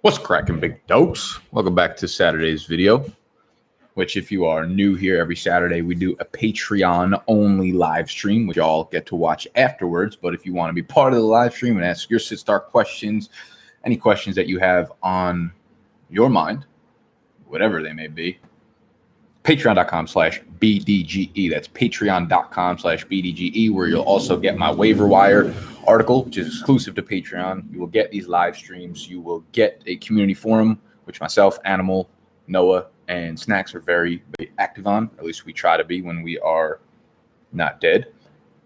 What's cracking, big dopes? Welcome back to Saturday's video, which if you are new here, every Saturday we do a Patreon-only live stream, which y'all get to watch afterwards. But if you want to be part of the live stream and ask your sit-start questions, any questions that you have on your mind, whatever they may be, patreon.com/BDGE. That's patreon.com/BDGE, where you'll also get my waiver wire article, which is exclusive to Patreon. You will get these live streams. You will get a community forum, which myself, Animal, Noah, and Snacks are very, very active on. At least we try to be when we are not dead.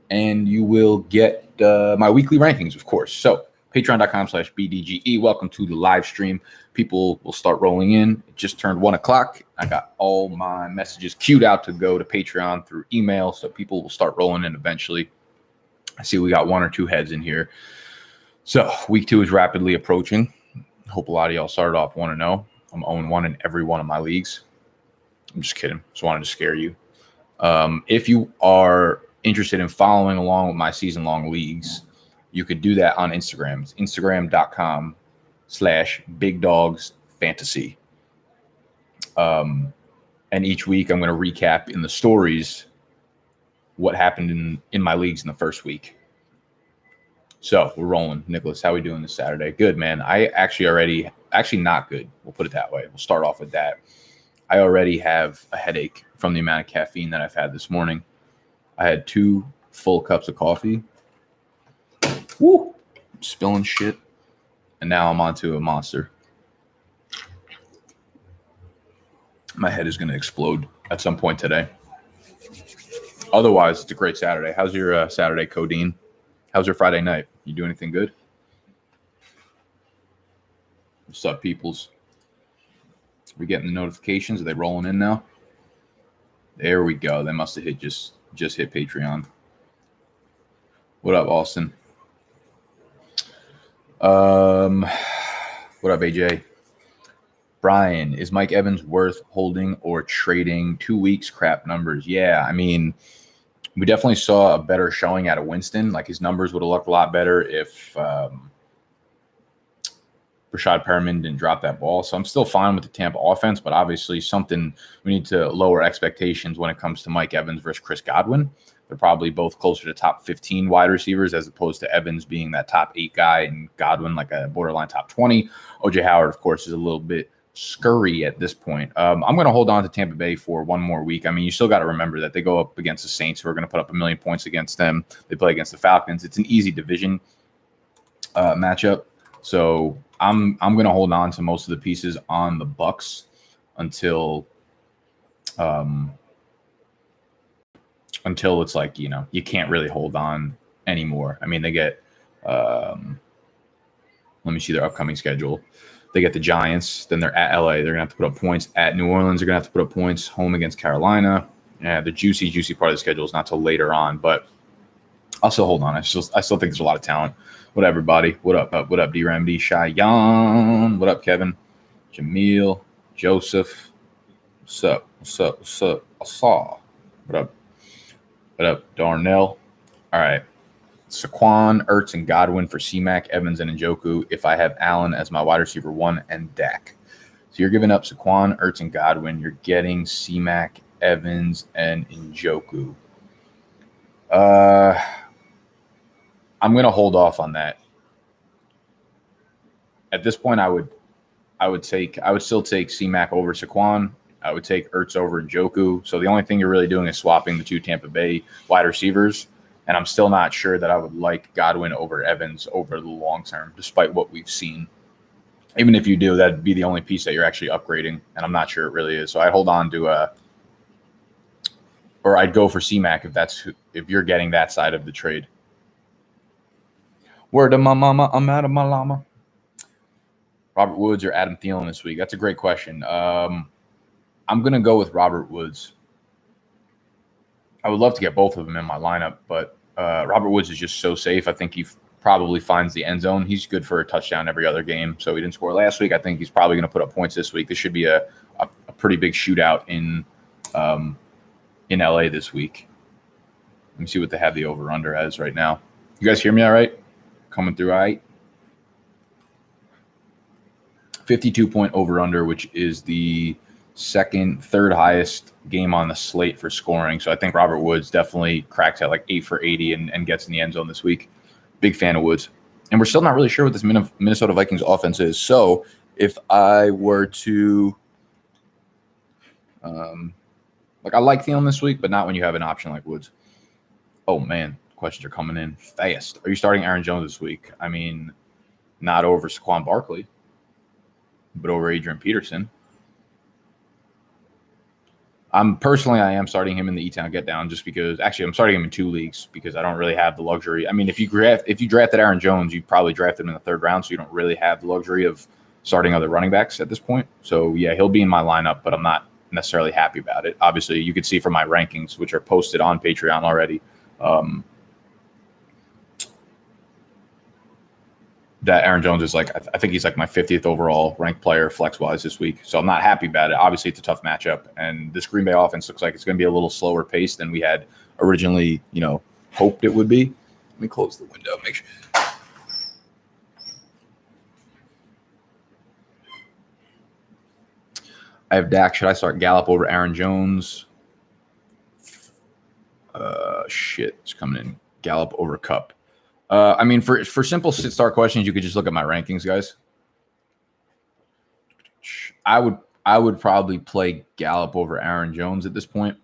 And you will get my weekly rankings, of course. So patreon.com/BDGE. Welcome to the live stream. People will start rolling in. It just turned 1 o'clock. I got all my messages queued out to go to Patreon through email, so people will start rolling in eventually. I see we got one or two heads in here. So week 2 is rapidly approaching. I hope a lot of y'all started off 1-0. I'm 0-1 in every one of my leagues. I'm just kidding. Just wanted to scare you. If you are interested in following along with my season-long leagues, you could do that on Instagram. It's instagram.com/bigdogsfantasy. And each week I'm going to recap in the stories what happened in my leagues in the first week. So we're rolling. Nicholas, how we doing this Saturday? Good, man. I actually not good. We'll put it that way. We'll start off with that. I already have a headache from the amount of caffeine that I've had this morning. I had 2 full cups of coffee. Woo! Spilling shit. And now I'm onto a monster. My head is going to explode at some point today. Otherwise, it's a great Saturday. How's your Saturday, Codeine? How's your Friday night? You do anything good? What's up, peoples? We getting the notifications? Are they rolling in now? There we go. They must have hit just hit Patreon. What up, Austin? What up, AJ? Brian, is Mike Evans worth holding or trading? 2 weeks, crap numbers. Yeah, I mean, we definitely saw a better showing out of Winston. Like, his numbers would have looked a lot better if Rashad Perriman didn't drop that ball. So I'm still fine with the Tampa offense, but obviously something we need to lower expectations when it comes to Mike Evans versus Chris Godwin. They're probably both closer to top 15 wide receivers as opposed to Evans being that top 8 guy and Godwin like a borderline top 20. OJ Howard, of course, is a little bit scurry at this point. I'm going to hold on to Tampa Bay for one more week. I mean, you still got to remember that they go up against the Saints, who are going to put up 1 million points against them. They play against the Falcons. It's an easy division matchup. So I'm going to hold on to most of the pieces on the Bucs until it's like, you know, you can't really hold on anymore. I mean, they get let me see their upcoming schedule. They get the Giants, then they're at LA. They're going to have to put up points. At New Orleans, they're going to have to put up points. Home against Carolina. Yeah, the juicy part of the schedule is not till later on, but I'll still hold on. I still think there's a lot of talent. What up, everybody? What up, D-Ram-D, Cheyenne? What up, Kevin? Jamil, Joseph. What's up? What up, Darnell? All right. Saquon, Ertz, and Godwin for C-Mac, Evans, and Njoku if I have Allen as my wide receiver 1 and Dak. So you're giving up Saquon, Ertz, and Godwin. You're getting C-Mac, Evans, and Njoku. I'm going to hold off on that. At this point, I would still take C-Mac over Saquon. I would take Ertz over Njoku. So the only thing you're really doing is swapping the 2 Tampa Bay wide receivers. And I'm still not sure that I would like Godwin over Evans over the long term, despite what we've seen. Even if you do, that'd be the only piece that you're actually upgrading. And I'm not sure it really is. So I'd hold on to or I'd go for C-Mac if you're getting that side of the trade. Word to my mama, I'm out of my llama. Robert Woods or Adam Thielen this week? That's a great question. I'm going to go with Robert Woods. I would love to get both of them in my lineup, but Robert Woods is just so safe. I think he probably finds the end zone. He's good for a touchdown every other game, so he didn't score last week. I think he's probably going to put up points this week. This should be a pretty big shootout in LA this week. Let me see what they have the over-under as right now. You guys hear me all right? Coming through all right? 52-point over-under, which is the third highest game on the slate for scoring. So I think Robert Woods definitely cracks at like 8 for 80 and gets in the end zone this week. Big fan of Woods. And we're still not really sure what this Minnesota Vikings offense is. So if I were to, I like Thielen this week, but not when you have an option like Woods. Oh, man. Questions are coming in fast. Are you starting Aaron Jones this week? I mean, not over Saquon Barkley, but over Adrian Peterson. I am starting him in the E-Town Get Down just because – actually, I'm starting him in 2 leagues because I don't really have the luxury. I mean, if you drafted Aaron Jones, you probably drafted him in the 3rd round, so you don't really have the luxury of starting other running backs at this point. So, yeah, he'll be in my lineup, but I'm not necessarily happy about it. Obviously, you could see from my rankings, which are posted on Patreon already, that Aaron Jones is I think he's like my 50th overall ranked player flex-wise this week. So I'm not happy about it. Obviously, it's a tough matchup. And this Green Bay offense looks like it's going to be a little slower pace than we had originally, hoped it would be. Let me close the window. Make sure. I have Dak. Should I start Gallup over Aaron Jones? It's coming in. Gallup over Kupp. I mean, for simple sit-start questions, you could just look at my rankings, guys. I would probably play Gallup over Aaron Jones at this point.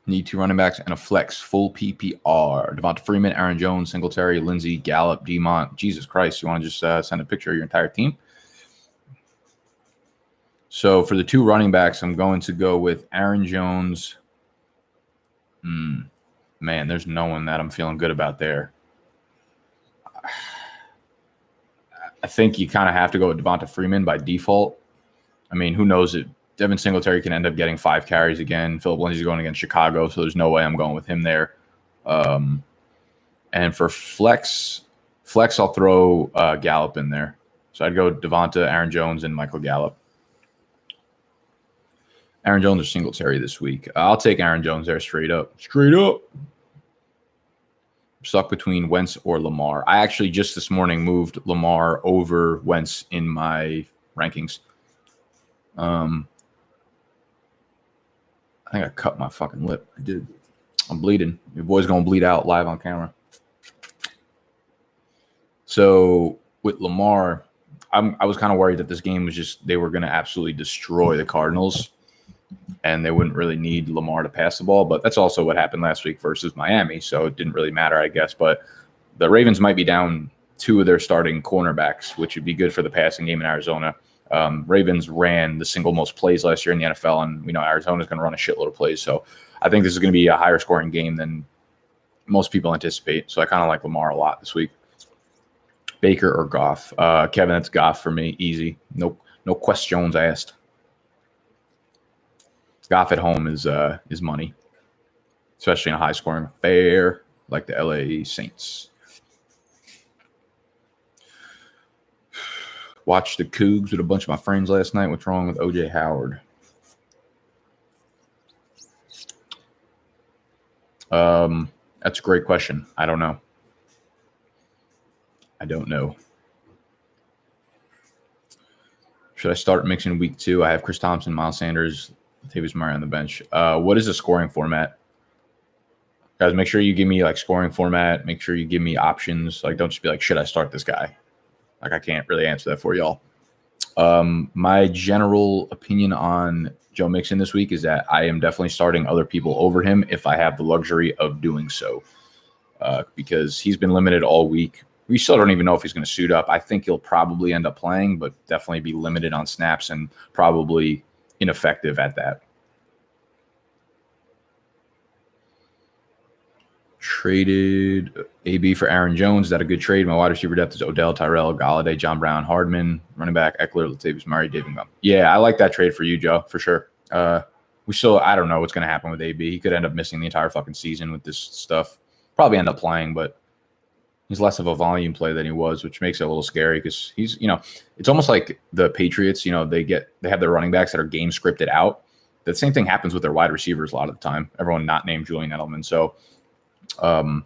Need 2 running backs and a flex, full PPR. Devon Freeman, Aaron Jones, Singletary, Lindsey, Gallup, Demont. Jesus Christ, you want to just send a picture of your entire team? So for the 2 running backs, I'm going to go with Aaron Jones. Man, there's no one that I'm feeling good about there. I think you kind of have to go with Devonta Freeman by default. I mean, who knows it? Devin Singletary can end up getting 5 carries again. Philip Lindsay's going against Chicago, so there's no way I'm going with him there. And for flex, I'll throw Gallup in there. So I'd go Devonta, Aaron Jones, and Michael Gallup. Aaron Jones or Singletary this week. I'll take Aaron Jones there straight up. Stuck between Wentz or Lamar. I actually just this morning moved Lamar over Wentz in my rankings. I think I cut my fucking lip. I did. I'm bleeding. Your boy's going to bleed out live on camera. So with Lamar, I was kind of worried that this game was just they were going to absolutely destroy the Cardinals. And they wouldn't really need Lamar to pass the ball. But that's also what happened last week versus Miami, so it didn't really matter, I guess. But the Ravens might be down 2 of their starting cornerbacks, which would be good for the passing game in Arizona. Ravens ran the single most plays last year in the NFL, and we know Arizona's going to run a shitload of plays. So I think this is going to be a higher scoring game than most people anticipate. So I kind of like Lamar a lot this week. Baker or Goff? Kevin, that's Goff for me. Easy. No questions asked. Goff at home is money, especially in a high-scoring affair like the LA Saints. Watched the Cougs with a bunch of my friends last night. What's wrong with O.J. Howard? That's a great question. I don't know. Should I start Mixon week 2? I have Chris Thompson, Miles Sanders, Latavius Murray on the bench. What is the scoring format? Guys, make sure you give me scoring format. Make sure you give me options. Don't just be should I start this guy? I can't really answer that for y'all. My general opinion on Joe Mixon this week is that I am definitely starting other people over him if I have the luxury of doing so, because he's been limited all week. We still don't even know if he's going to suit up. I think he'll probably end up playing, but definitely be limited on snaps and probably ineffective at that. Traded AB for Aaron Jones. Is that a good trade? My wide receiver depth is Odell, Tyrell, Galladay, John Brown, Hardman, running back, Eckler, Latavius Murray, David Gum. Yeah, I like that trade for you, Joe, for sure. I don't know what's going to happen with AB. He could end up missing the entire fucking season with this stuff. Probably end up playing, but he's less of a volume play than he was, which makes it a little scary because he's, it's almost like the Patriots, they have their running backs that are game scripted out. The same thing happens with their wide receivers a lot of the time. Everyone not named Julian Edelman. So I'm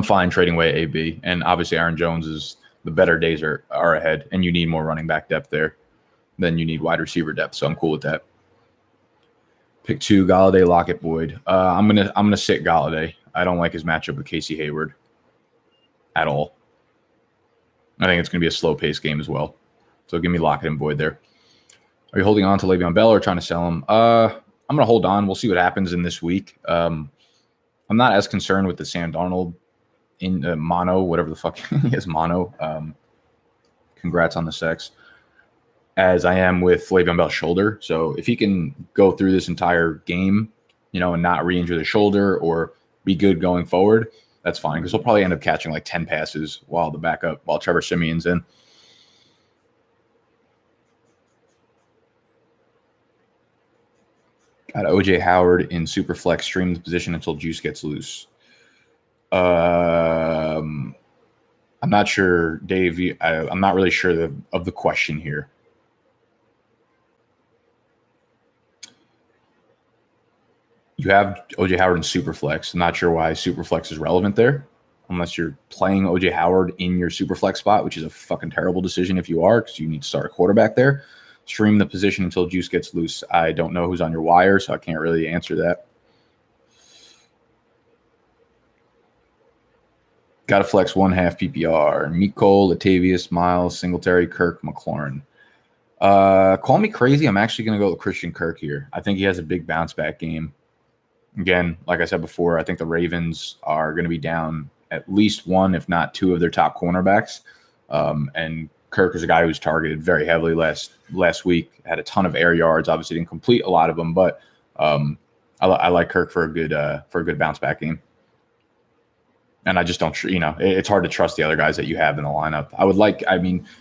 fine trading away AB. And obviously Aaron Jones is the better days are ahead, and you need more running back depth there than you need wide receiver depth. So I'm cool with that. Pick 2, Galladay, Lockett, Boyd. I'm gonna sit Galladay. I don't like his matchup with Casey Hayward at all. I think it's gonna be a slow pace game as well. So give me Lockett and Boyd there. Are you holding on to Le'Veon Bell or trying to sell him? I'm gonna hold on. We'll see what happens in this week. I'm not as concerned with the Sam Darnold in mono, whatever the fuck he is, mono. Congrats on the sex. As I am with Le'Veon Bell's shoulder. So if he can go through this entire game, and not re-injure the shoulder or be good going forward, that's fine, because he'll probably end up catching like 10 passes while Trevor Simeon's in. Got OJ Howard in Superflex. Stream the position until juice gets loose. I'm not sure, Dave. I'm not really sure of the question here. You have OJ Howard in Superflex. I'm not sure why Superflex is relevant there, unless you're playing OJ Howard in your Superflex spot, which is a fucking terrible decision if you are, because you need to start a quarterback there. Stream the position until juice gets loose. I don't know who's on your wire, so I can't really answer that. Got to flex 1/2 PPR. Nicole, Latavius, Miles, Singletary, Kirk, McLaurin. Call me crazy. I'm actually going to go with Christian Kirk here. I think he has a big bounce back game. Again, like I said before, I think the Ravens are going to be down at least one, if not two, of their top cornerbacks. And Kirk is a guy who was targeted very heavily last week. Had a ton of air yards. Obviously, didn't complete a lot of them, but I like Kirk for a good bounce back game. And I just don't, it's hard to trust the other guys that you have in the lineup.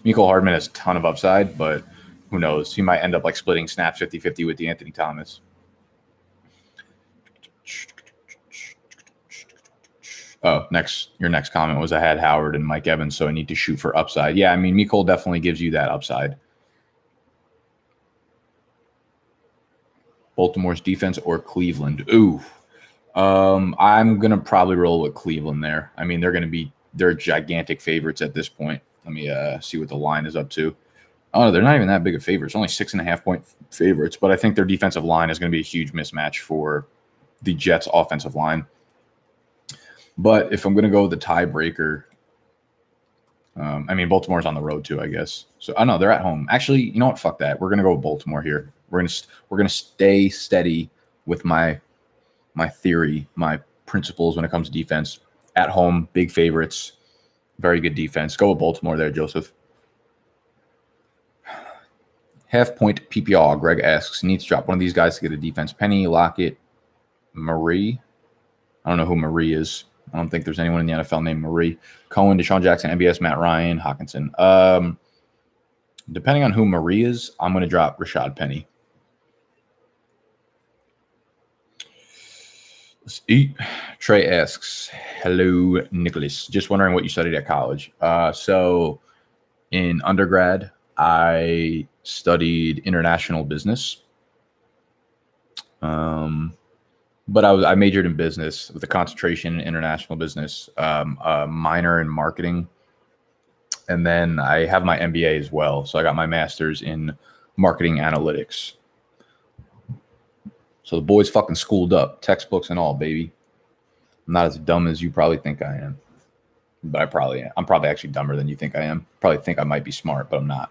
Nicole Hardman has a ton of upside, but who knows? He might end up like splitting snaps 50-50 with the Anthony Thomas. Oh, your next comment was I had Howard and Mike Evans, so I need to shoot for upside. Yeah, Nicole definitely gives you that upside. Baltimore's defense or Cleveland? Ooh. I'm going to probably roll with Cleveland there. They're gigantic favorites at this point. Let me see what the line is up to. Oh, they're not even that big of favorites. Only 6.5-point favorites, but I think their defensive line is going to be a huge mismatch for the Jets' offensive line. But if I'm going to go with the tiebreaker, Baltimore's on the road too, I guess. So, no, they're at home. Actually, you know what? Fuck that. We're going to go with Baltimore here. We're going to stay steady with my theory, my principles when it comes to defense. At home, big favorites, very good defense. Go with Baltimore there, Joseph. 0.5-point PPR, Greg asks, needs to drop one of these guys to get a defense. Penny, Lockett, Murray. I don't know who Murray is. I don't think there's anyone in the NFL named Murray. Cohen, Deshaun Jackson, MBS, Matt Ryan, Hawkinson. Depending on who Murray is, I'm going to drop Rashad Penny. Let's eat. Trey asks, hello, Nicholas. Just wondering what you studied at college. So in undergrad, I studied international business. But I majored in business with a concentration in international business, a minor in marketing. And then I have my MBA as well. So I got my master's in marketing analytics. So the boy's fucking schooled up, textbooks and all, baby. I'm not as dumb as you probably think I am. But I probably am. I'm probably actually dumber than you think I am. Probably think I might be smart, but I'm not.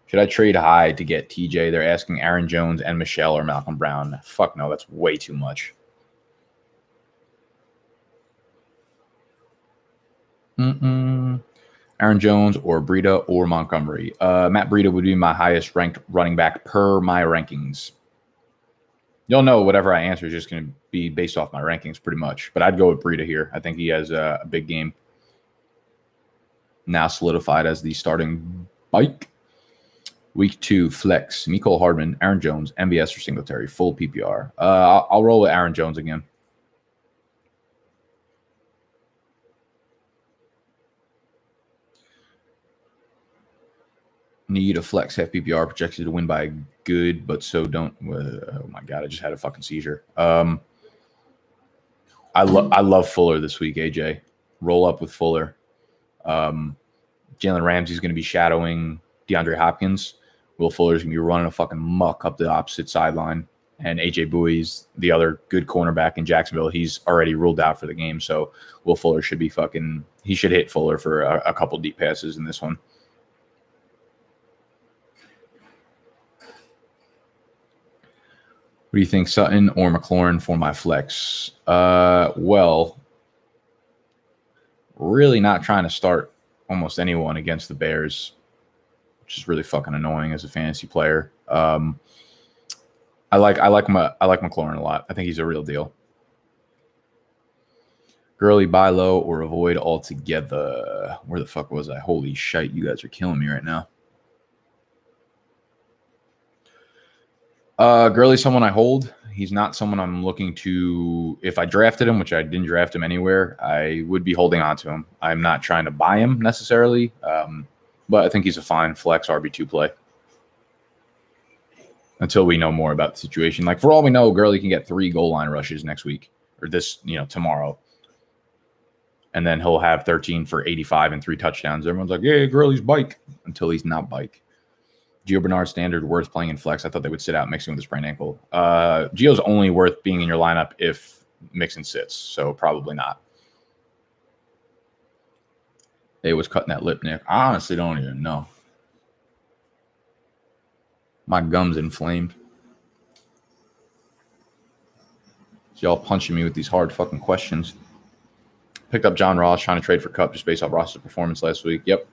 Should I trade high to get TJ? They're asking Aaron Jones and Michelle or Malcolm Brown. Fuck no, that's way too much. Aaron Jones or Breida or Montgomery. Matt Breida would be my highest ranked running back per my rankings. You'll know whatever I answer is just going to be based off my rankings pretty much. But I'd go with Breida here. I think he has a big game. Now solidified as the starting bike. Week 2, flex. Nicole Hardman, Aaron Jones, MBS or Singletary, full PPR. I'll roll with Aaron Jones again. Need a flex half PPR projected to win by good, but so don't. Oh my god, I just had a fucking seizure. I love Fuller this week. AJ, roll up with Fuller. Jalen Ramsey's going to be shadowing DeAndre Hopkins. Will Fuller's going to be running a fucking muck up the opposite sideline. And A.J. Bowie's the other good cornerback in Jacksonville. He's already ruled out for the game. So Will Fuller should be he should hit Fuller for a couple deep passes in this one. What do you think, Sutton or Maclaurin for my flex? Well, really not trying to start almost anyone against the Bears, which is really fucking annoying as a fantasy player. I like Maclaurin a lot. I think he's a real deal. Gurley, buy low or avoid altogether. Where the fuck was I? Holy shit, you guys are killing me right now. Gurley's someone I hold. He's not someone I'm looking to. If I drafted him, which I didn't draft him anywhere, I would be holding on to him. I'm not trying to buy him necessarily, but I think he's a fine flex RB2 play until we know more about the situation. Like, for all we know, Gurley can get 3 goal line rushes next week or tomorrow. And then he'll have 13 for 85 and 3 touchdowns. Everyone's like, yeah, Gurley's bike, until he's not bike. Gio Bernard standard worth playing in flex. I thought they would sit out Mixon with a sprained ankle. Gio's only worth being in your lineup if Mixon sits, so probably not. They was cutting that lip, Nick. I honestly don't even know. My gum's inflamed. So y'all punching me with these hard fucking questions. Picked up John Ross, trying to trade for Kupp just based off Ross's performance last week. Yep.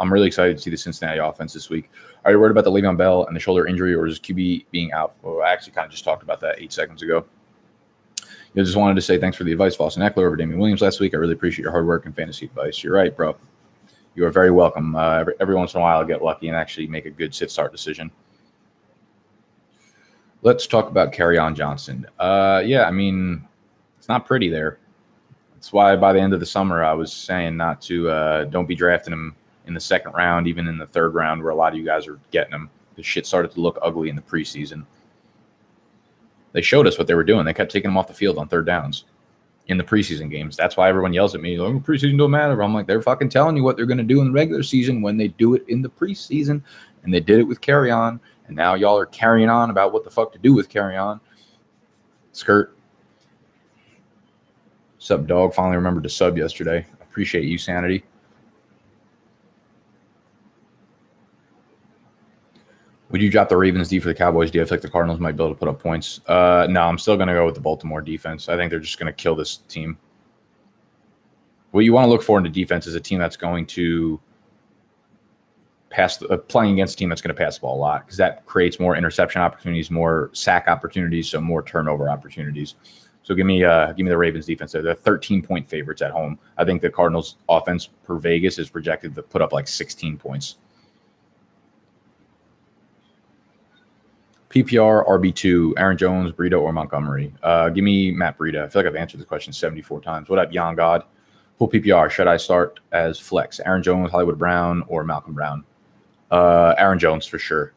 I'm really excited to see the Cincinnati offense this week. Are you worried about the Le'Veon Bell and the shoulder injury, or is QB being out? Well, I actually kind of just talked about that 8 seconds ago. I just wanted to say thanks for the advice, Boston Eckler over Damian Williams last week. I really appreciate your hard work and fantasy advice. You're right, bro. You are very welcome. Every once in a while, I'll get lucky and actually make a good sit-start decision. Let's talk about Kerryon Johnson. It's not pretty there. That's why by the end of the summer, I was saying not to don't be drafting him in the second round, even in the third round, where a lot of you guys are getting him. The shit started to look ugly in the preseason. They showed us what they were doing. They kept taking him off the field on third downs in the preseason games. That's why everyone yells at me, oh, preseason don't matter. I'm like, they're fucking telling you what they're going to do in the regular season when they do it in the preseason. And they did it with Kerryon. And now y'all are carrying on about what the fuck to do with Kerryon. Skirt. Sub dog. Finally remembered to sub yesterday. Appreciate you, Sanity. Would you drop the Ravens D for the Cowboys D? I feel like the Cardinals might be able to put up points. No, I'm still going to go with the Baltimore defense. I think they're just going to kill this team. What you want to look for in the defense is a team that's going to playing against a team that's going to pass the ball a lot, because that creates more interception opportunities, more sack opportunities, so more turnover opportunities. So give me the Ravens defense. They're 13-point favorites at home. I think the Cardinals offense per Vegas is projected to put up like 16 points. PPR, RB2, Aaron Jones, Breida, or Montgomery. Give me Matt Breida. I feel like I've answered this question 74 times. What up, Yon God? Full PPR. Should I start as flex? Aaron Jones, Hollywood Brown, or Malcolm Brown? Aaron Jones for sure.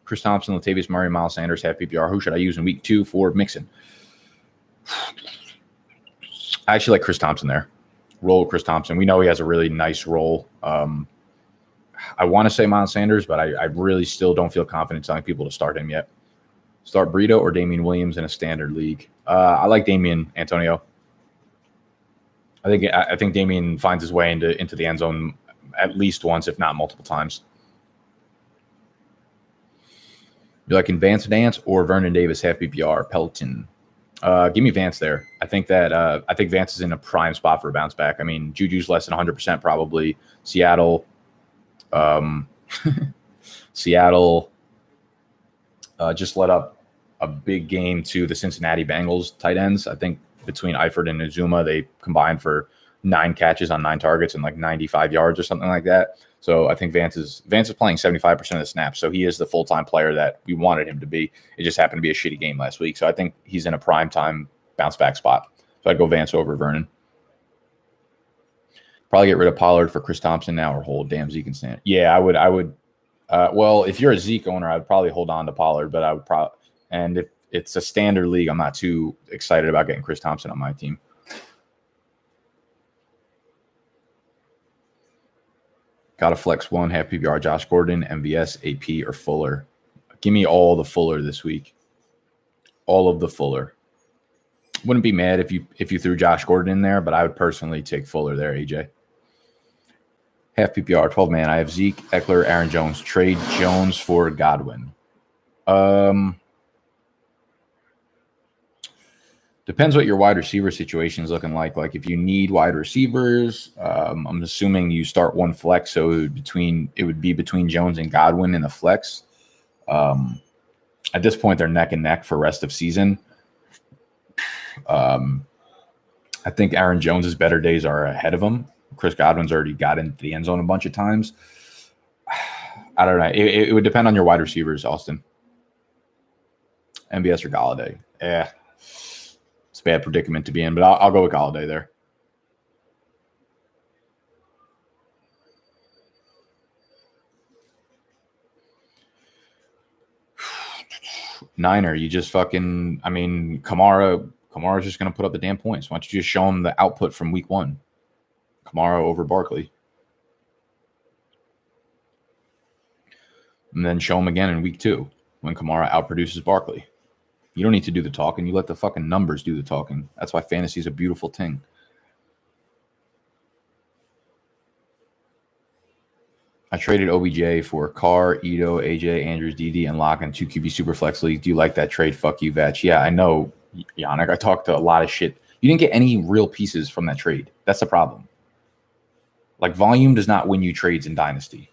Chris Thompson, Latavius Murray, Miles Sanders have PPR. Who should I use in week 2 for Mixon? I actually like Chris Thompson there. Roll Chris Thompson. We know he has a really nice role. I want to say Miles Sanders, but I really still don't feel confident telling people to start him yet. Start Breida or Damian Williams in a standard league. I like Damian, Antonio. I think Damian finds his way into the end zone at least once, if not multiple times. You like in Vance Dance or Vernon Davis half PPR? Pelton. Give me Vance there. I think Vance is in a prime spot for a bounce back. I mean, Juju's less than 100% probably. Seattle just let up a big game to the Cincinnati Bengals tight ends. I think between Eifert and Uzuma, they combined for 9 catches on 9 targets and like 95 yards or something like that. So I think Vance is playing 75% of the snaps. So he is the full-time player that we wanted him to be. It just happened to be a shitty game last week. So I think he's in a prime time bounce back spot. So I'd go Vance over Vernon. Probably get rid of Pollard for Chris Thompson now, or hold damn Zeke and Stan. Yeah, I would. Well, if you're a Zeke owner, I'd probably hold on to Pollard, but I would probably. And if it's a standard league, I'm not too excited about getting Chris Thompson on my team. Got a flex one, half PPR, Josh Gordon, MVS, AP, or Fuller. Give me all the Fuller this week. All of the Fuller. Wouldn't be mad if you threw Josh Gordon in there, but I would personally take Fuller there, AJ. Half PPR, 12 man. I have Zeke, Eckler, Aaron Jones. Trade Jones for Godwin. Depends what your wide receiver situation is looking like. Like if you need wide receivers, I'm assuming you start one flex, so it would be between Jones and Godwin in the flex. At this point, they're neck and neck for rest of season. I think Aaron Jones's better days are ahead of him. Chris Godwin's already got into the end zone a bunch of times. I don't know. It would depend on your wide receivers, Austin. MBS or Galladay. It's a bad predicament to be in, but I'll go with Galladay there. Niner, you just fucking, Kamara's just going to put up the damn points. Why don't you just show him the output from week one? Kamara over Barkley. And then show him again in week two when Kamara outproduces Barkley. You don't need to do the talking. You let the fucking numbers do the talking. That's why fantasy is a beautiful thing. I traded OBJ for Carr, Ito, AJ, Andrews, DD, and Lock in 2 QB Superflex league. Do you like that trade? Fuck you, Vach. Yeah, I know, Yannick. I talked to a lot of shit. You didn't get any real pieces from that trade. That's the problem. Like, volume does not win you trades in Dynasty.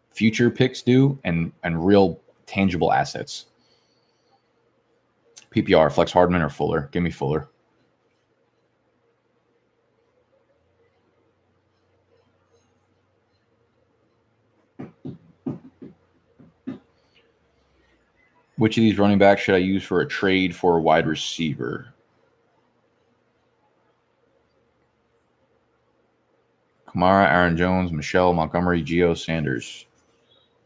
Future picks do, and real tangible assets. PPR, flex Hardman or Fuller? Give me Fuller. Which of these running backs should I use for a trade for a wide receiver? Kamara, Aaron Jones, Michelle, Montgomery, Gio, Sanders.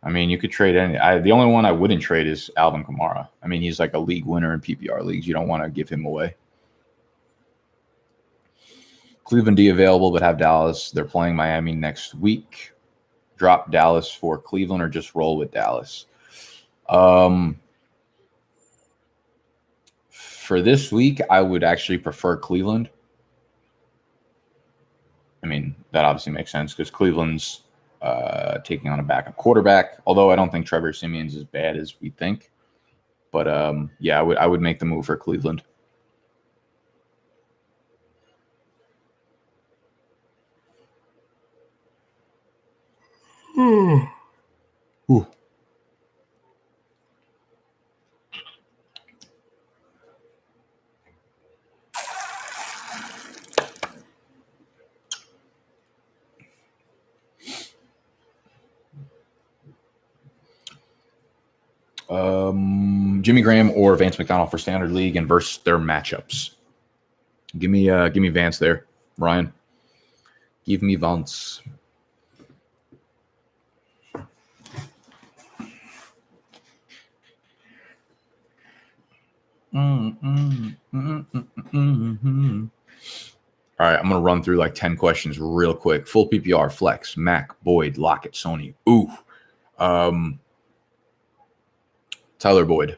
You could trade any. The only one I wouldn't trade is Alvin Kamara. He's like a league winner in PPR leagues. You don't want to give him away. Cleveland D available, but have Dallas. They're playing Miami next week. Drop Dallas for Cleveland or just roll with Dallas. For this week, I would actually prefer Cleveland. That obviously makes sense because Cleveland's taking on a backup quarterback, although I don't think Trevor Siemian's as bad as we think. But yeah, I would make the move for Cleveland. Ooh. Jimmy Graham or Vance Mcdonald for standard league and versus their matchups. Give me Vance there, Ryan. Give me Vance. All right, I'm going to run through like 10 questions real quick. Full PPR, flex, Mac, Boyd, Lockett, Sony. Ooh. Tyler Boyd.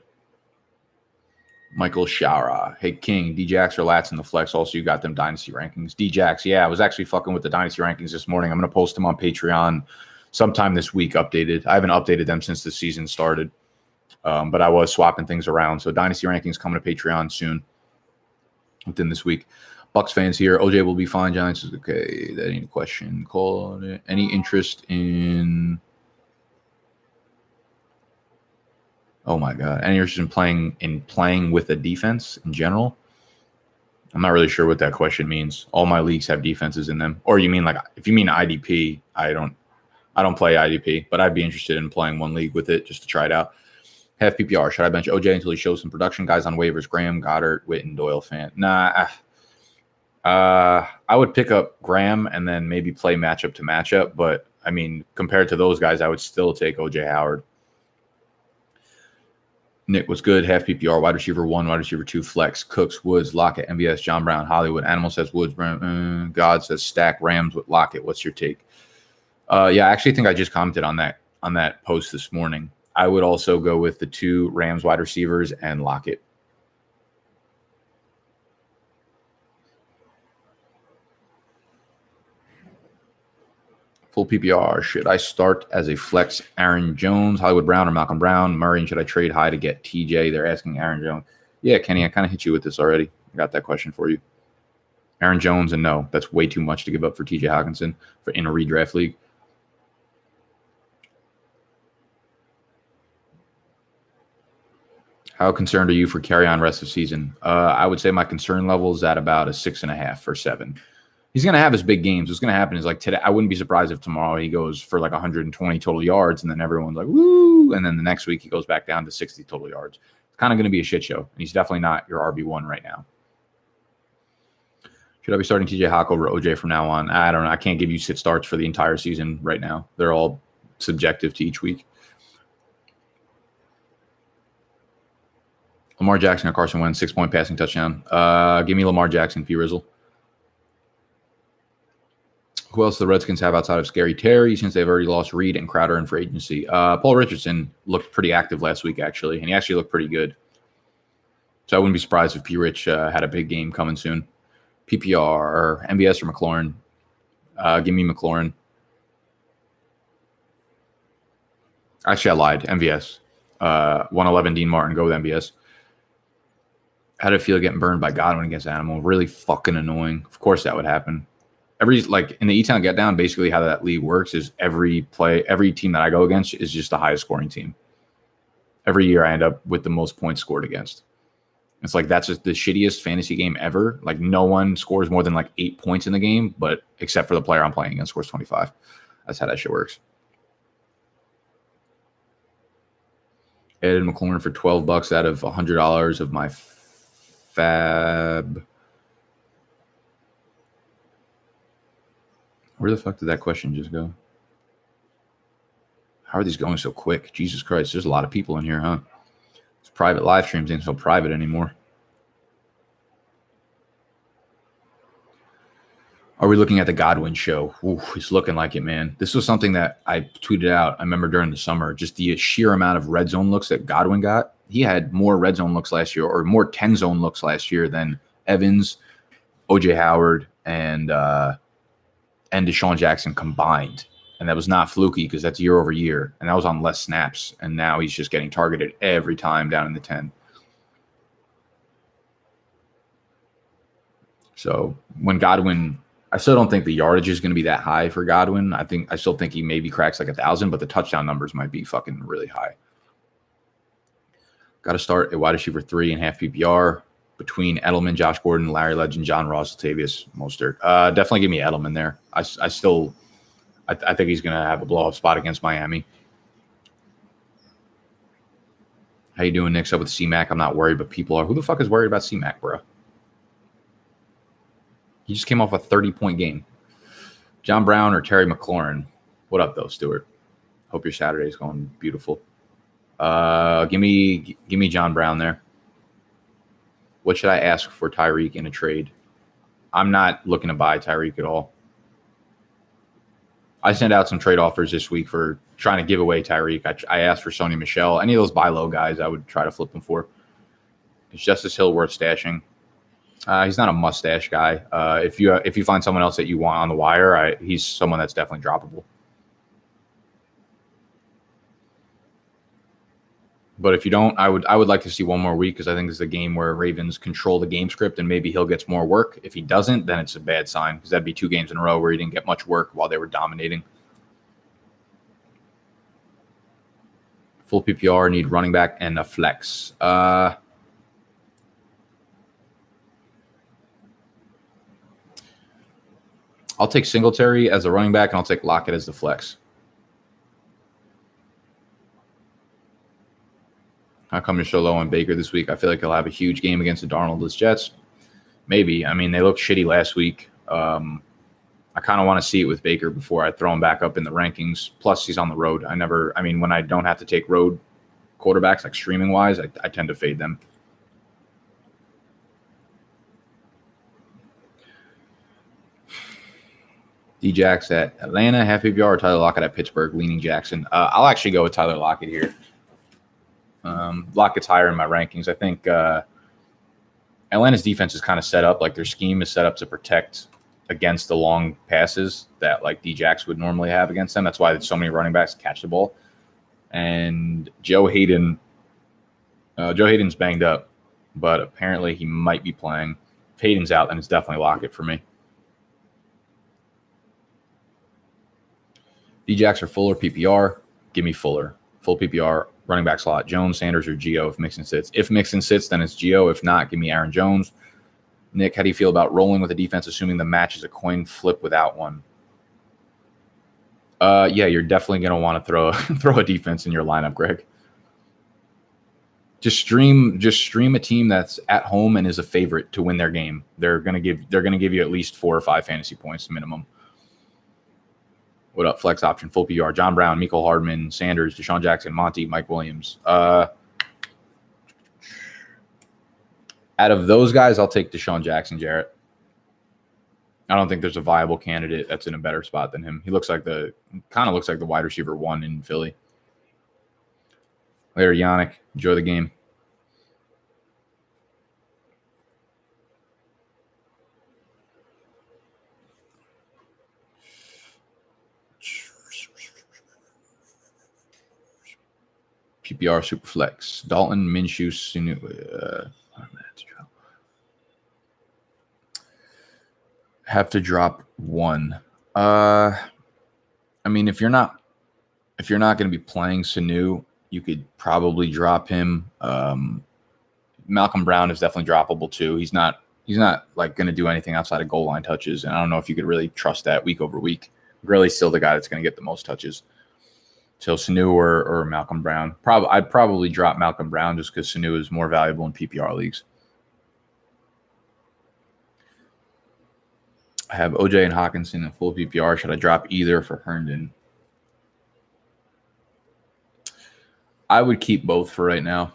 Michael Shara. Hey, King, D-Jax or Lats in the flex. Also, you got them dynasty rankings. D-Jax, yeah, I was actually fucking with the dynasty rankings this morning. I'm going to post them on Patreon sometime this week updated. I haven't updated them since the season started. But I was swapping things around. So dynasty rankings coming to Patreon soon within this week. Bucks fans here. OJ will be fine. Giants is okay. That ain't a question. Call it. Any interest in... Oh my God. Any interest in playing with a defense in general? I'm not really sure what that question means. All my leagues have defenses in them. Or you mean like, if you mean IDP, I don't play IDP, but I'd be interested in playing one league with it just to try it out. Half PPR. Should I bench OJ until he shows some production? Guys on waivers: Graham, Goddard, Witten, Doyle, fan. Nah. I would pick up Graham and then maybe play matchup to matchup. But compared to those guys, I would still take OJ Howard. Nick was good. Half PPR. Wide receiver 1, wide receiver 2, flex. Cooks, Woods, Lockett, MVS, John Brown, Hollywood. Animal says Woods. God says stack Rams with Lockett. What's your take? Yeah, I actually think I just commented on that post this morning. I would also go with the 2 Rams wide receivers and Lockett. Full PPR. Should I start as a flex Aaron Jones, Hollywood Brown, or Malcolm Brown? Murray, and should I trade high to get TJ? They're asking Aaron Jones. Yeah, Kenny, I kind of hit you with this already. I got that question for you. Aaron Jones, and no, that's way too much to give up for TJ Hawkinson in a redraft league. How concerned are you for carry on rest of season? I would say my concern level is at about a 6.5 or 7. He's going to have his big games. What's going to happen is like today, I wouldn't be surprised if tomorrow he goes for like 120 total yards, and then everyone's like, woo. And then the next week he goes back down to 60 total yards. It's kind of going to be a shit show. And he's definitely not your RB1 right now. Should I be starting TJ Hawk over OJ from now on? I don't know. I can't give you sit starts for the entire season right now. They're all subjective to each week. Lamar Jackson or Carson Wentz, 6-point passing touchdown. Give me Lamar Jackson, P. Rizzle. Who else do the Redskins have outside of Scary Terry since they've already lost Reed and Crowder in free agency? Paul Richardson looked pretty active last week, actually, and he actually looked pretty good. So I wouldn't be surprised if P. Rich had a big game coming soon. PPR or MBS or McLaurin? Give me McLaurin. Actually, I lied. MVS. 111 Dean Martin. Go with MBS. How did it feel getting burned by Godwin against Animal? Really fucking annoying. Of course that would happen. Like in the E-Town Get Down, basically how that league works is every team that I go against is just the highest scoring team. Every year I end up with the most points scored against. It's like that's just the shittiest fantasy game ever. Like no one scores more than like 8 points in the game, but except for the player I'm playing against scores 25. That's how that shit works. Added McLaurin for $12 out of $100 of my fab. Where the fuck did that question just go? How are these going so quick? Jesus Christ, there's a lot of people in here, huh? It's private live streams ain't so private anymore. Are we looking at the Godwin show? Ooh, he's looking like it, man. This was something that I tweeted out, I remember during the summer, just the sheer amount of red zone looks that Godwin got. He had more red zone looks last year, or more 10 zone looks last year than Evans, OJ Howard, and Deshaun Jackson combined. And that was not fluky because that's year over year. And that was on less snaps. And now he's just getting targeted every time down in the 10. So when Godwin, I still don't think the yardage is going to be that high for Godwin. I still think he maybe cracks like 1,000, but the touchdown numbers might be fucking really high. Got to start at wide receiver 3.5 PPR between Edelman, Josh Gordon, Larry Legend, John Ross, Latavius Mostert. Definitely give me Edelman there. I think he's going to have a blow-up spot against Miami. How you doing, Nick? Up with C-Mac? I'm not worried, but people are. Who the fuck is worried about C-Mac, bro? He just came off a 30-point game. John Brown or Terry McLaurin? What up, though, Stuart? Hope your Saturday's going beautiful. Give me John Brown there. What should I ask for Tyreek in a trade? I'm not looking to buy Tyreek at all. I sent out some trade offers this week for trying to give away Tyreek. I asked for Sony Michel. Any of those buy low guys, I would try to flip them for. Is Justice Hill worth stashing? He's not a mustache guy. If you find someone else that you want on the wire, he's someone that's definitely droppable. But if you don't, I would like to see one more week because I think it's a game where Ravens control the game script and maybe Hill gets more work. If he doesn't, then it's a bad sign because that'd be 2 games in a row where he didn't get much work while they were dominating. Full PPR, need running back and a flex. I'll take Singletary as a running back and I'll take Lockett as the flex. How come you're so low on Baker this week? I feel like he'll have a huge game against the Darnoldless Jets. Maybe. I mean, they looked shitty last week. I kind of want to see it with Baker before I throw him back up in the rankings. Plus, he's on the road. When I don't have to take road quarterbacks, like streaming-wise, I tend to fade them. D-Jax at Atlanta, half PPR, or Tyler Lockett at Pittsburgh, leaning Jackson. I'll actually go with Tyler Lockett here. Lockett's higher in my rankings. I think Atlanta's defense is kind of set up, like their scheme is set up to protect against the long passes that like D-Jax would normally have against them. That's why so many running backs catch the ball. And Joe Hayden's banged up, but apparently he might be playing. If Hayden's out, then it's definitely Lockett for me. D-Jax or Fuller PPR? Give me Fuller. Full PPR, running back slot. Jones, Sanders, or Gio if Mixon sits. If Mixon sits, then it's Gio. If not, give me Aaron Jones. Nick, how do you feel about rolling with a defense, assuming the match is a coin flip without one? Yeah, you're definitely going to want to throw a defense in your lineup, Greg. Just stream a team that's at home and is a favorite to win their game. They're going to give you at least 4 or 5 fantasy points minimum. What up, flex option, full PR, John Brown, Nicole Hardman, Sanders, Deshaun Jackson, Monty, Mike Williams. Out of those guys, I'll take Deshaun Jackson, Jarrett. I don't think there's a viable candidate that's in a better spot than him. He looks like the wide receiver 1 in Philly. Later, Yannick. Enjoy the game. PPR Superflex. Dalton Minshew. Have to drop 1. I mean, if you're not going to be playing Sanu, you could probably drop him. Malcolm Brown is definitely droppable too. He's not like going to do anything outside of goal line touches, and I don't know if you could really trust that week over week. Gurley's still the guy that's going to get the most touches. So Sanu or Malcolm Brown. I'd probably drop Malcolm Brown just because Sanu is more valuable in PPR leagues. I have OJ and Hawkinson in full PPR. Should I drop either for Herndon? I would keep both for right now.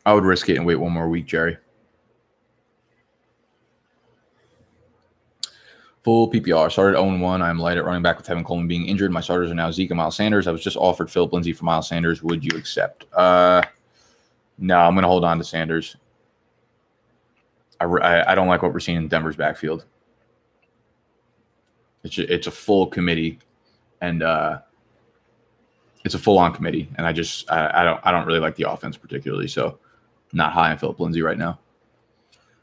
I would risk it and wait one more week, Jerry. Full PPR. Started 0-1. I'm light at running back with Tevin Coleman being injured. My starters are now Zeke and Miles Sanders. I was just offered Philip Lindsay for Miles Sanders. Would you accept? No, I'm going to hold on to Sanders. I don't like what we're seeing in Denver's backfield. It's a full committee, and it's a full-on committee, and I don't really like the offense particularly, so not high on Philip Lindsay right now.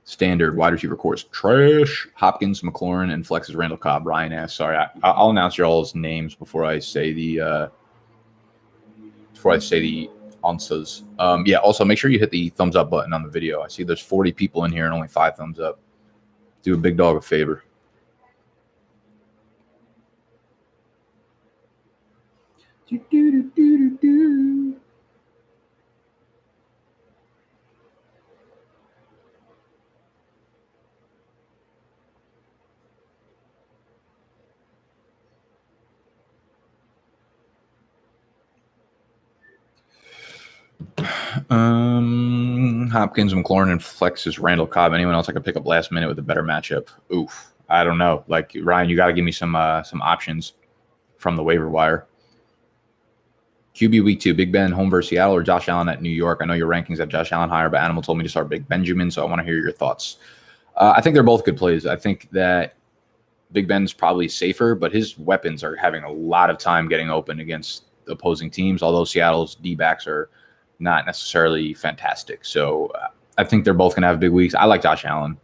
Standard wide receiver course trash. Hopkins, McLaurin, and Flex is Randall Cobb. Ryan asks. Sorry, I'll announce your all's names before I say the answers. Yeah. Also, make sure you hit the thumbs up button on the video. I see there's 40 people in here and only 5 thumbs up. Do a big dog a favor. Hopkins, McLaurin, and Flex is Randall Cobb. Anyone else I could pick up last minute with a better matchup? Oof. I don't know. Like, Ryan, you got to give me some options from the waiver wire. QB week 2, Big Ben, home versus Seattle, or Josh Allen at New York? I know your rankings have Josh Allen higher, but Animal told me to start Big Benjamin, so I want to hear your thoughts. I think they're both good plays. I think that Big Ben's probably safer, but his weapons are having a lot of time getting open against opposing teams, although Seattle's D-backs are not necessarily fantastic. So I think they're both going to have big weeks. I like Josh Allen.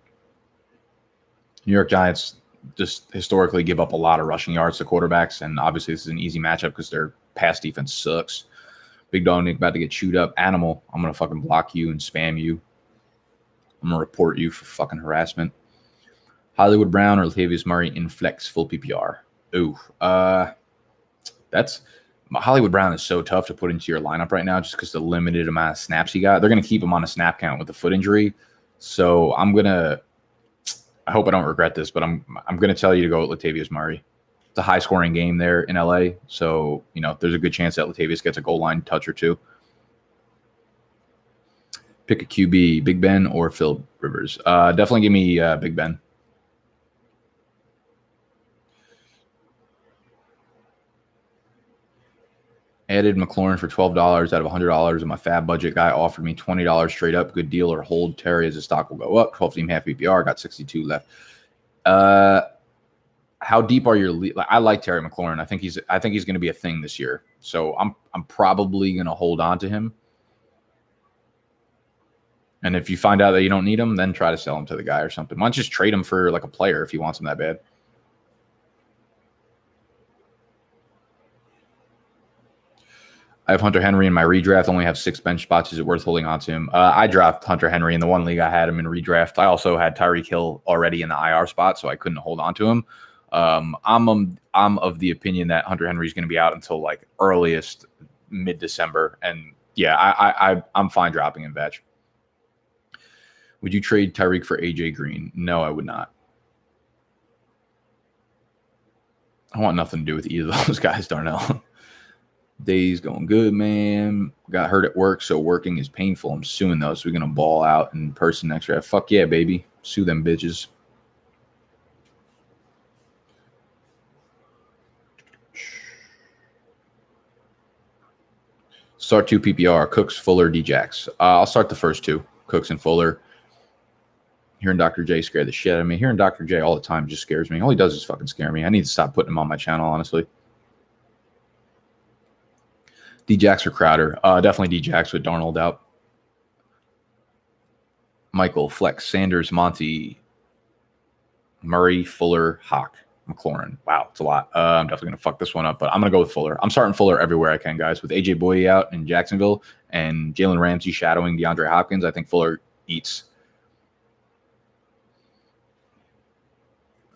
New York Giants just historically give up a lot of rushing yards to quarterbacks, and obviously this is an easy matchup because their pass defense sucks. Big Dog Nick about to get chewed up. Animal, I'm going to fucking block you and spam you. I'm going to report you for fucking harassment. Hollywood Brown or Latavius Murray in flex full PPR? Ooh, that's Hollywood Brown is so tough to put into your lineup right now just because the limited amount of snaps he got. They're going to keep him on a snap count with the foot injury. So I hope I don't regret this, but I'm going to tell you to go with Latavius Murray. It's a high-scoring game there in LA, so there's a good chance that Latavius gets a goal line touch or two. Pick a QB, Big Ben or Phil Rivers. Definitely give me Big Ben. Added Maclaurin for $12 out of $100, and my fab budget guy offered me $20 straight up. Good deal, or hold Terry as the stock will go up. 12-team half PPR. Got 62 left. How deep are your league? I like Terry McLaurin. I think he's going to be a thing this year. So I'm probably going to hold on to him. And if you find out that you don't need him, then try to sell him to the guy or something. Why don't you just trade him for like a player if he wants him that bad? I have Hunter Henry in my redraft. Only have 6 bench spots. Is it worth holding on to him? I draft Hunter Henry in the one league. I had him in redraft. I also had Tyreek Hill already in the IR spot, so I couldn't hold on to him. I'm of the opinion that Hunter Henry is going to be out until like earliest mid-December, and yeah, I'm fine dropping him, Batch. Would you trade Tyreek for AJ Green? No, I would not. I want nothing to do with either of those guys, Darnell. Day's going good, man. Got hurt at work, so working is painful. I'm suing those. So we're going to ball out in person next year. Fuck yeah, baby. Sue them bitches. Start 2 PPR. Cooks, Fuller, D-Jacks. I'll start the first 2. Cooks and Fuller. Hearing Dr. J scared the shit out of me. Hearing Dr. J all the time just scares me. All he does is fucking scare me. I need to stop putting him on my channel, honestly. D-Jacks or Crowder? Definitely D-Jacks with Darnold out. Michael, Flex, Sanders, Monty, Murray, Fuller, Hawk, McLaurin. Wow, it's a lot. I'm definitely going to fuck this one up, but I'm going to go with Fuller. I'm starting Fuller everywhere I can, guys. With A.J. Boye out in Jacksonville and Jalen Ramsey shadowing DeAndre Hopkins, I think Fuller eats.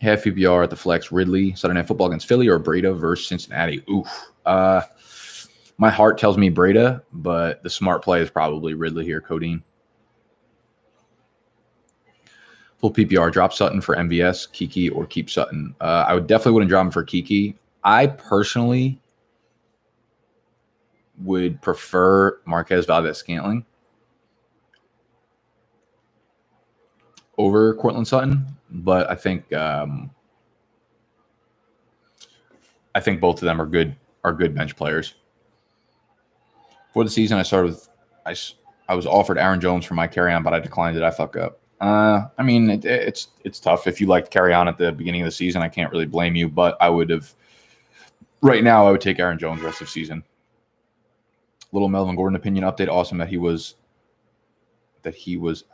Half PPR at the flex. Ridley, Saturday Night Football against Philly, or Breda versus Cincinnati. Oof. My heart tells me Breda, but the smart play is probably Ridley here, Codeine. Full PPR, drop Sutton for MVS, Kiki, or keep Sutton. I would definitely wouldn't drop him for Kiki. I personally would prefer Marquez Valdez-Scantling over Courtland Sutton, but I think both of them are good bench players. For the season, I started with I was offered Aaron Jones for my carry-on, but I declined it. I fuck up. I mean, it's tough. If you liked carry on at the beginning of the season, I can't really blame you. But I would have right now. I would take Aaron Jones rest of season. Little Melvin Gordon opinion update. Awesome that he was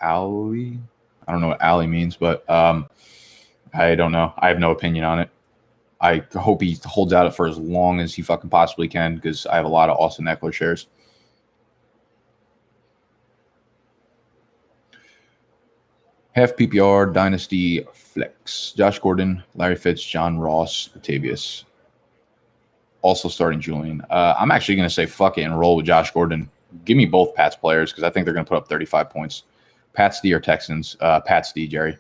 Alley. I don't know what Alley means, but I don't know. I have no opinion on it. I hope he holds out for as long as he fucking possibly can because I have a lot of Austin Eckler shares. Half PPR, Dynasty, Flex. Josh Gordon, Larry Fitz, John Ross, Latavius. Also starting Julian. I'm actually going to say fuck it and roll with Josh Gordon. Give me both Pats players because I think they're going to put up 35 points. Pats D or Texans? Pats D, Jerry.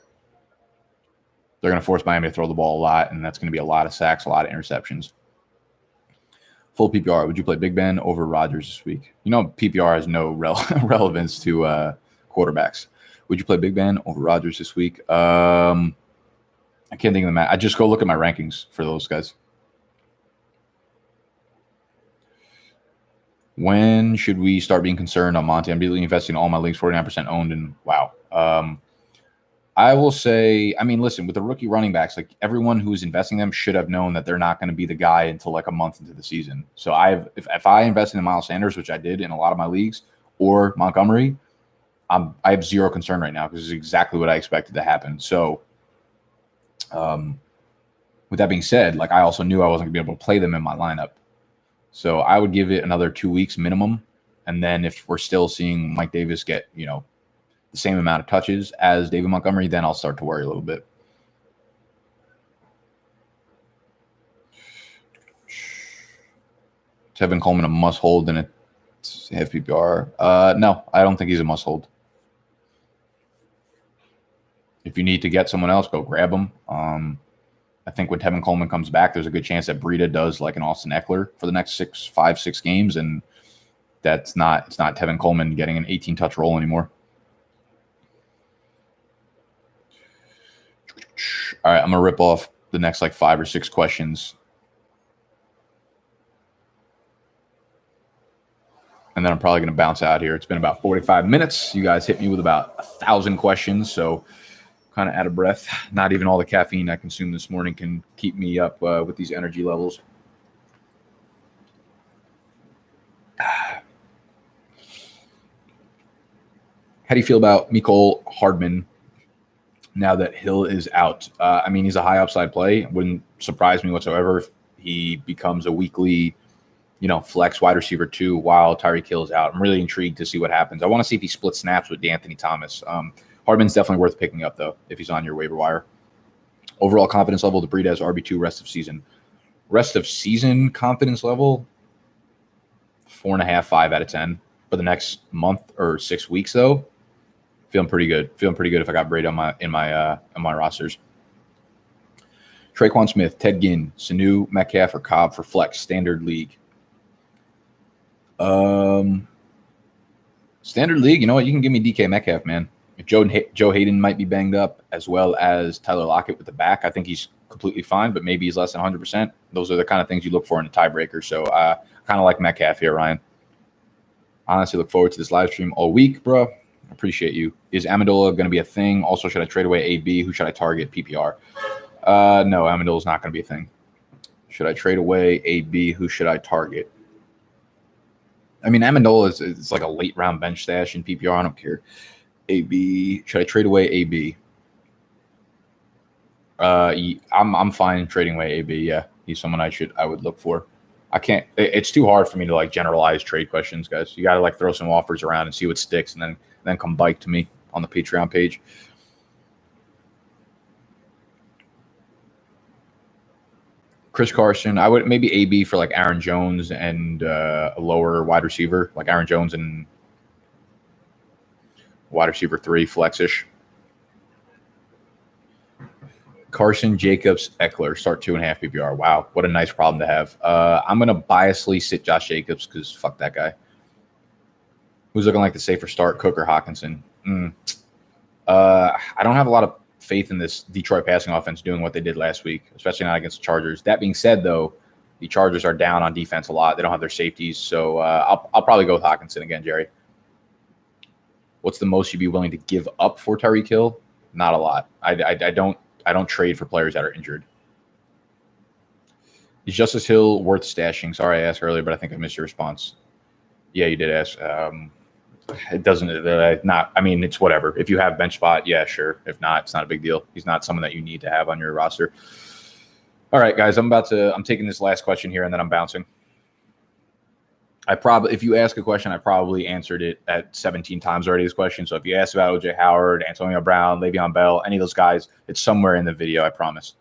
They're going to force Miami to throw the ball a lot, and that's going to be a lot of sacks, a lot of interceptions. Full PPR. Would you play Big Ben over Rodgers this week? You know, PPR has no relevance to quarterbacks. Would you play Big Ben over Rodgers this week? I can't think of the match. I just go look at my rankings for those guys. When should we start being concerned on Monty? I'm really investing in all my leagues, 49% owned, and wow. I will say, I mean, listen, with the rookie running backs, like everyone who is investing in them should have known that they're not going to be the guy until like a month into the season. So if I invested in Miles Sanders, which I did in a lot of my leagues, or Montgomery, I have zero concern right now because this is exactly what I expected to happen. So, with that being said, like I also knew I wasn't going to be able to play them in my lineup. So I would give it another 2 weeks minimum, and then if we're still seeing Mike Davis get the same amount of touches as David Montgomery, then I'll start to worry a little bit. Tevin Coleman a must hold in a half PPR. No, I don't think he's a must hold. If you need to get someone else, go grab him. I think when Tevin Coleman comes back, there's a good chance that Breida does like an Austin Eckler for the next 5-6 games, and it's not Tevin Coleman getting an 18-touch role anymore. All right, I'm gonna rip off the next like 5 or 6 questions. and then I'm probably going to bounce out here. It's been about 45 minutes. You guys hit me with about 1,000 questions, so kind of out of breath. Not even all the caffeine I consumed this morning can keep me up with these energy levels. How do you feel about Nicole Hardman now that Hill is out? I mean, he's a high upside play. Wouldn't surprise me whatsoever if he becomes a weekly, flex wide receiver 2 while Tyreek Hill is out. I'm really intrigued to see what happens. I want to see if he splits snaps with D'Anthony Thomas. Hardman's definitely worth picking up, though, if he's on your waiver wire. Overall confidence level, the breed has RB2 rest of season. Rest of season confidence level, 4.5, 5 out of 10. For the next month or 6 weeks, though, feeling pretty good. Feeling pretty good if I got Brady in my rosters. Traquan Smith, Ted Ginn, Sanu, Metcalf, or Cobb for flex standard league. Standard league, you know what? You can give me DK Metcalf, man. If Joe Hayden might be banged up, as well as Tyler Lockett with the back, I think he's completely fine, but maybe he's less than 100%. Those are the kind of things you look for in a tiebreaker. So kind of like Metcalf here, Ryan. Honestly, look forward to this live stream all week, bro. Appreciate you. Is Amendola going to be a thing? Also, should I trade away AB? Who should I target? PPR. No, Amendola's not going to be a thing. Should I trade away AB? Who should I target? I mean, Amendola is like a late round bench stash in PPR. I don't care. AB. Should I trade away AB? I'm fine trading away AB. Yeah, he's someone I would look for. I can't. It's too hard for me to generalize trade questions, guys. You got to throw some offers around and see what sticks, and then come bike to me on the Patreon page. Chris Carson, I would maybe AB for Aaron Jones and a lower wide receiver, like Aaron Jones and wide receiver 3 flexish. Carson, Jacobs, Eckler, start 2.5 PPR. Wow, what a nice problem to have. I'm going to biasly sit Josh Jacobs because fuck that guy. Who's looking like the safer start, Cook or Hawkinson? I don't have a lot of faith in this Detroit passing offense doing what they did last week, especially not against the Chargers. That being said, though, the Chargers are down on defense a lot. They don't have their safeties, so I'll probably go with Hawkinson again, Jerry. What's the most you'd be willing to give up for Tyreek Hill? Not a lot. I don't trade for players that are injured. Is Justice Hill worth stashing? Sorry, I asked earlier, but I think I missed your response. Yeah, you did ask. It doesn't not. I mean, it's whatever. If you have bench spot, yeah, sure. If not, it's not a big deal. He's not someone that you need to have on your roster. All right, guys, I'm taking this last question here, and then I'm bouncing. If you ask a question, I probably answered it at 17 times already, this question. So if you ask about OJ Howard, Antonio Brown, Le'Veon Bell, any of those guys, it's somewhere in the video, I promise.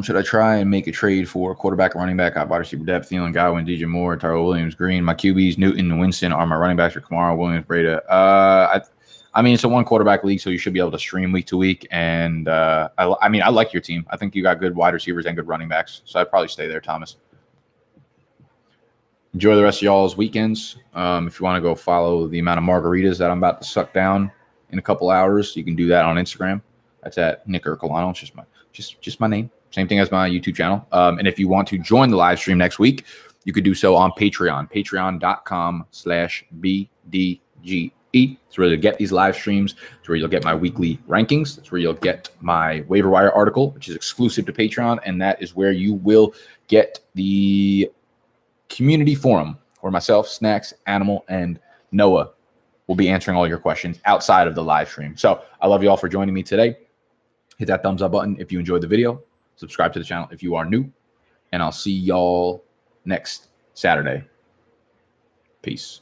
Should I try and make a trade for quarterback and running back? I wide receiver depth, Thielen, Godwin, DJ Moore, Tyrell Williams, Green. My QBs, Newton and Winston are my running backs for Kamara, Williams, Breda. I mean, it's a one quarterback league, so you should be able to stream week to week. And I like your team. I think you got good wide receivers and good running backs. So I'd probably stay there, Thomas. Enjoy the rest of y'all's weekends. If you want to go follow the amount of margaritas that I'm about to suck down in a couple hours, you can do that on Instagram. That's at Nick Ercolano. It's just my name. Same thing as my YouTube channel. And if you want to join the live stream next week, you could do so on Patreon. Patreon.com/BDGE. It's where you'll get these live streams. It's where you'll get my weekly rankings. It's where you'll get my waiver wire article, which is exclusive to Patreon. And that is where you will get the community forum where myself, Snacks, Animal, and Noah will be answering all your questions outside of the live stream. So I love you all for joining me today. Hit that thumbs up button if you enjoyed the video. Subscribe to the channel if you are new. And I'll see y'all next Saturday. Peace.